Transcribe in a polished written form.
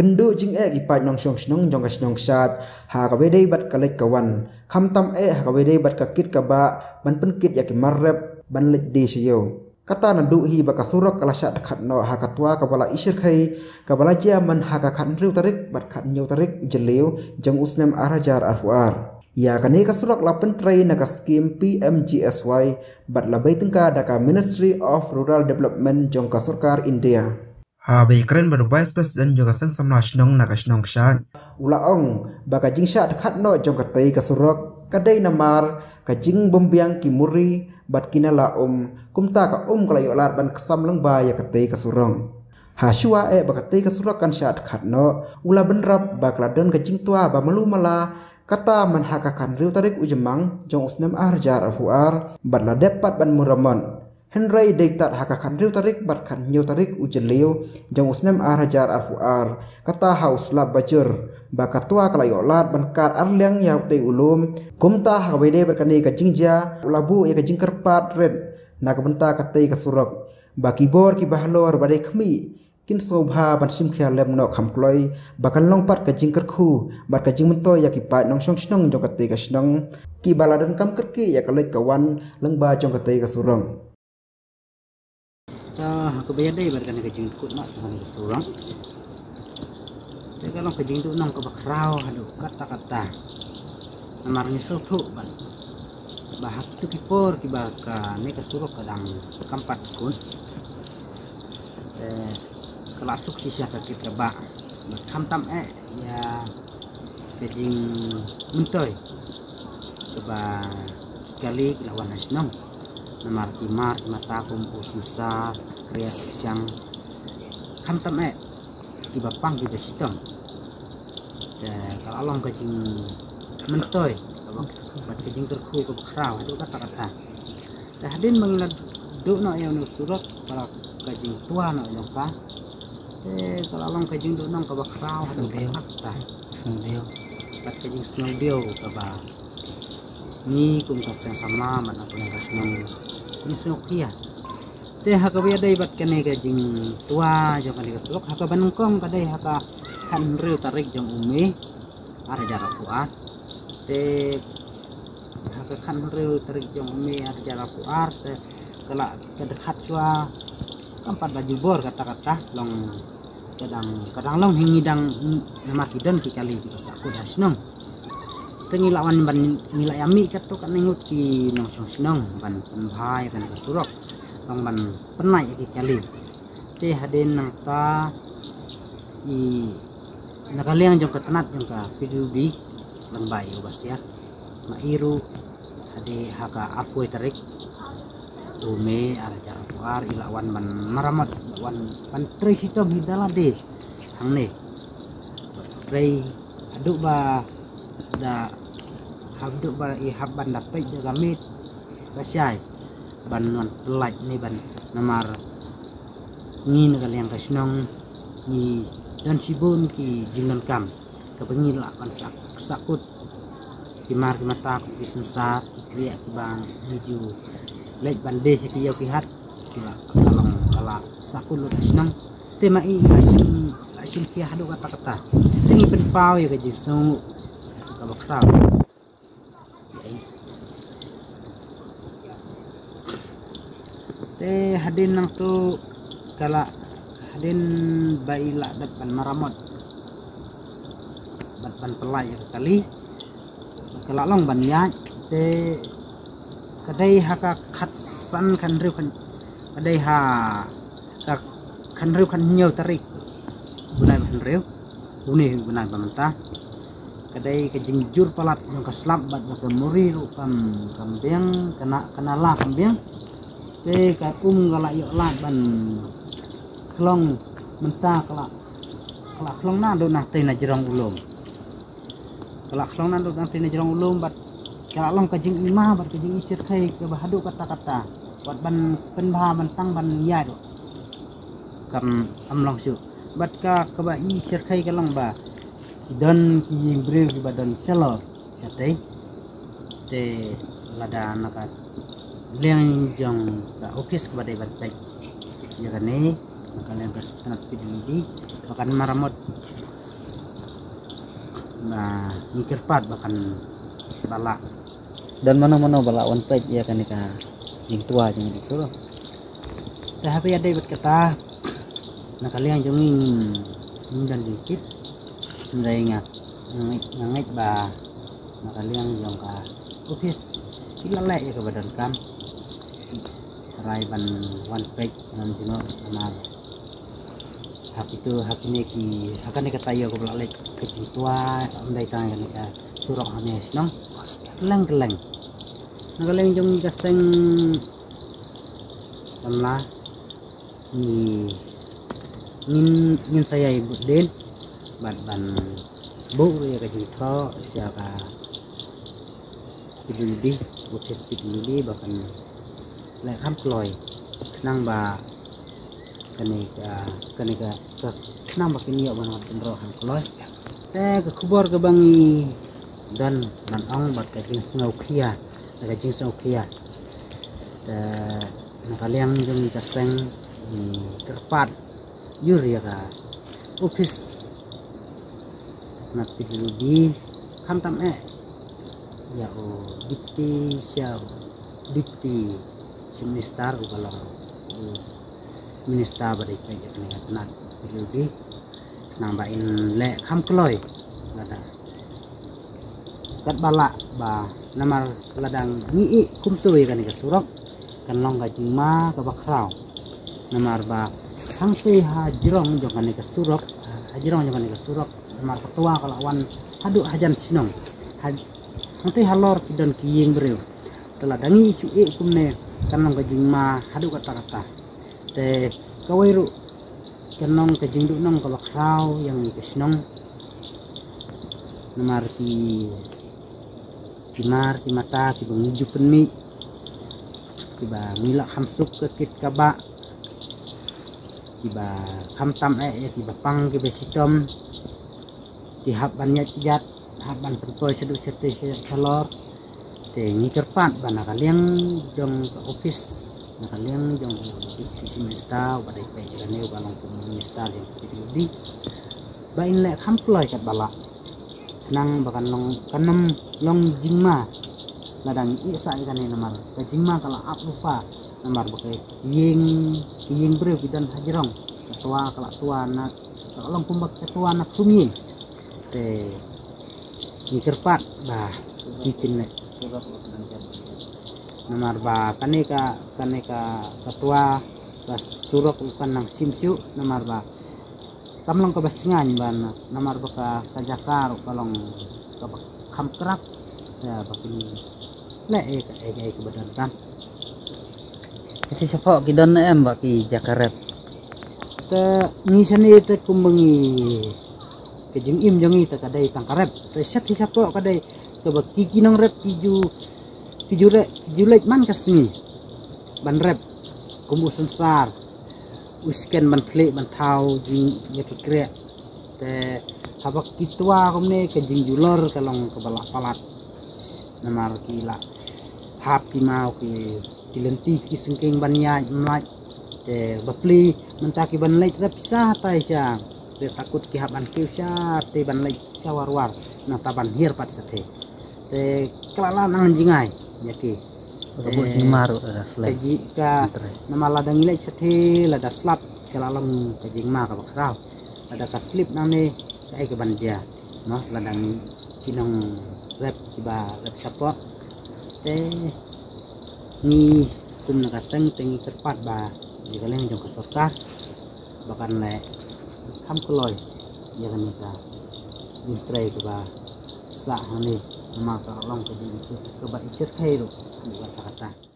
Kendo jing ipat nong shong snong jong kasnong sat ha ka wedei bat kalek kawan kham tam ha ka wedei bat kakit ka ba ban penkit ya ki marrep ban lek de siyo kata na du hi ba kasurok kala sat khat no ha ka tua ka bala isir khai ka bala jia man ha ka khat riu tarik bat khat nyau tarik jeleu jong usnem arajar arfuar ya kane kasurok la pentrai na ka scheme PMGSY bat la baitengka da ka Ministry of Rural Development jong ka sarkar India. Habe keren baru Vice President juga sang samna snong na kasnong shat ulaong baka jing shat khat no jong katai kasurok kadai namar ka jing bombiang ki muri bat kinala kumta ka kalayo lat ban kesam lang ba ya katai kasurong ha shua baka tai kasurok kan shat khat no ula benrap bakla don ka jing tua ba malu mala kata man hakakan riu tarik ujemang jong usnem arjar afuar bat la depat ban muramon Henry deitat hakakan riu tarik bat kan nyau tarik ujeleu jong usnem arajar arfuar kata haus lab bajur baka tua kalayo lat ban kar arliang yau tei ulum kumta hawede berkani ka jingja ulabu ya ka jingkerpat red na ka benta ka tei ka surok baki bor ki bahlor badai khmi kin sobha ban sim khia lem no khamkloi bakan longpat ka jingker khu bat ka jingmento ya ki pat nong song snong jong ka tei ka snong ki baladon kam kerki ya ka lek kawan lengba jong ka tei ka surong aku bayar deh barkan kejing tukut nak dengan kesurang. Tapi kalau kejing tu nong kebakrau, aduh kata-kata. Namarnya soto ban. Bahak itu kipor kibaka ni kesuruk kadang kampat kun. Kelasuk sisa kaki kebak. Berkam tam ya kejing mentoy. Keba kali lawan asnong. Namar kimar mata kum susah kriya siang kam tam kibapang kibasitong kalau along kajing mentoy bat kajing kerku ke bakrau itu kata-kata hadin mengilat do no yang surat kalau kajing tua no yang pa kalau along kajing do nong ke bakrau itu kata sembel bat kajing sembel ke ba ni kum kasang sama mana pun kasang ni sokia teh haka biya dai bat kene gajing tua jong kane kesulok haka banungkong kadai haka kan riu tarik jong umi ada jarak kuat teh haka kan riu tarik jong umi ada jarak kuat teh kelak kedekat sua tempat baju bor kata-kata long kadang long hingidang nama kidon kali saku dasnong tengilawan ban ngilak yami kat tu kan nengut ki nong senong ban bhai kan kasurok long ban penai ki kali te haden nang ta i nakaliang jong ketenat jong ka pidubi lang bai ubas ya mairu hade haka apoi tarik ume ara cara puar ilawan ban maramot wan ban tre sitom hidala de hangne tre aduk ba da habduk ba ihaban dapat de gamit basyai ban non pelaj ni ban namar ni nagal yang kasnong ni dan sibun ki jingon kam kepengil ban sakut kimar mata ki sensat ki kriya ki bang hiju lek ban de ki yo ki hat kalong kala sakut lu kasnong temai asin ki hadu kata-kata ini penpau ya ke jisung kabakrau hadin nang tu kala hadin baila depan maramot ban pelai kali kala long ban ya te kadai haka khatsan kan riu kan kadai ha ka kan riu kan nyau tarik bunai ban riu bunai bunai pamenta kadai kejing jur palat yang kaslap bat muri lu kambiang kena lah kambiang te ka kala yo lat ban klong menta kala klong na do na te na jerong ulum kala klong na do na te na jerong ulum bat kala long kajing imah bat kajing isir khai ke bahadu kata-kata bat ban penbha ban tang ban ya do kam amlong su bat ka ba isir khai kalong ba dan ki bril ki badan celor sate te lada nakat liang jong ka okis kepada baik ya kan ni kalian bersenat video ini makan maramot Nah, mikir pat bahkan balak. Dan mana-mana balak one page ya kan ika jing tua jing dik suruh. Tapi ada buat kata nak kalian jengin dan dikit nggak ingat ngait bah nak kalian jong ka office ilalai ya kebadan kam rai ban one page dengan jino nama hak itu hak ini ki akan dikatayo ke belak lek kecil tua andai kan ka surok hanes nong keleng nak kalian jong kaseng samlah ni ngin saya ibu den ban bu ya ka jito siapa pilih bukan pilih bahkan lek ham kloy nang ba kanika nang ba kini ya ban pendro ham kloy ke kubor ke bangi dan man ong bat ka jing sengau khia ka jing sengau khia nak kalian jeng kaseng kerpat yur ya ka office nak pilih di kam tam ya dipti minister kalau minister badai pay kena tenat pilih di nambahin le kam kloy lada kat balak ba namar ladang ni kumtui kan ka surok kan long ka jingma ka bakrau namar ba hang si hajrong jong kan ka surok hajrong jong kan ka surok namar ketua kalawan haduk hajan sinong nanti halor kidan kiying bereu telah dangi isu kumne kanong ka jingma haduk kata-kata te kawairu kanong ka jingdu nong ka bakrau yang ikasnong namar kimar kimata kibang hiju penmi kiba ngilak hamsuk ke kit kaba kiba kamtam ya kiba pang kiba sitom kihap banyak jat haban perpoi seduk sete salor te ngikir pat bana kalian jong ke office na kalian jong di semesta badai pe jane balong semesta yang di bain le kham kloy kat bala nang bakan long kanam long jingma ladang isa ikan ini namar ka jingma kala ap lupa namar bakai kiying breu bidan hajrong ketua kala tua nak long kumbak ketua nak kumin te ngikir pat bah jikin le namar ba kaneka ketua bas surok ukan nang simsiu namar ba kamlong kabasingan ban namar baka kajakar kalong kamkerak ya bakin le ke badan kan Kasi siapa kidan baki jakarep te ngisani te kumbengi kejeng im jangi ta kadai tangkarep te siapa kadai ke baki kinang rep kiju lek man kasni ban rep kumu sensar usken ban kle ban thau jing ya kikre te habak kitwa komne ke jing julor kalong ke balak palat namar kila hap ki mau ki tilenti ki sengking bania mlaj te bapli mentaki ban lek rep sah tai sya te sakut ki haban ki sya te ban lek syawarwar na taban hir pat sathe te kelala nang jingai yaki Kabuk jingmaru ada slap. Kaji ka nama ladang ilai sathe lada slap kelalong ka jingma ka bakrau ada ka slip nane kai ke banja no ladang kinong rep tiba rep sapo te ni kum na kaseng tengi terpat ba di kaleng jong kasorka bakan le ham kloy ya kan ka distrai ke ba sa hane nama ka long ka jing ke ba isir thai ro kata-kata